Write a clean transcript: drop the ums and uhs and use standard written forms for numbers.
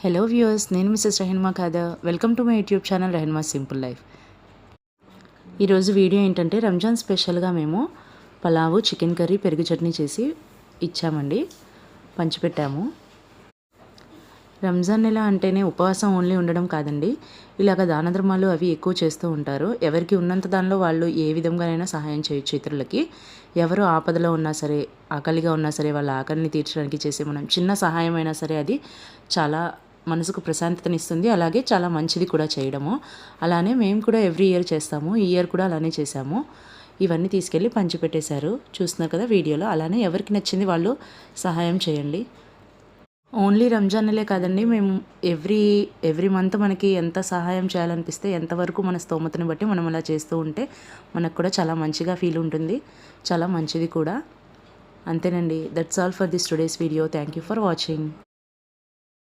Hello viewers, నేను Mrs Rehanma Khada. Welcome to my YouTube channel Rehanma simple life. ఈరోజు video ఏంటంటే రంజాన్ స్పెషల్గా మేము పలావు, చికెన్ కర్రీ, పెరుగు చట్నీ చేసి ఇచ్చామండి, పంచిపెట్టాము. రంజాన్ నెల అంటేనే ఉపవాసం ఓన్లీ ఉండడం కాదండి, ఇలాగ దాన ధర్మాలు అవి ఎక్కువ చేస్తూ ఉంటారు. ఎవరికి ఉన్నంత దానిలో వాళ్ళు ఏ విధంగానైనా సహాయం చేయొచ్చు ఇతరులకి. ఎవరు ఆపదలో ఉన్నా సరే, ఆకలిగా ఉన్నా సరే, వాళ్ళ ఆకలిని తీర్చడానికి చేసే మనం చిన్న సహాయం అయినా సరే అది చాలా మనసుకు ప్రశాంతతనిస్తుంది. అలాగే చాలా మంచిది కూడా చేయడము. అలానే మేము కూడా ఎవ్రీ ఇయర్ చేస్తాము. ఈ ఇయర్ కూడా అలానే చేసాము. ఇవన్నీ తీసుకెళ్ళి పంచిపెట్టేశారు, చూస్తున్నారు కదా వీడియోలో. అలానే ఎవరికి నచ్చింది వాళ్ళు సహాయం చేయండి. ఓన్లీ రంజాన్ నెలే కాదండి, మేము ఎవ్రీ మంత్ మనకి ఎంత సహాయం చేయాలనిపిస్తే, ఎంతవరకు మన స్తోమతని బట్టి మనం అలా చేస్తూ ఉంటే మనకు కూడా చాలా మంచిగా ఫీల్ ఉంటుంది, చాలా మంచిది కూడా. అంతేనండి. That's all for this today's video. Thank you for watching.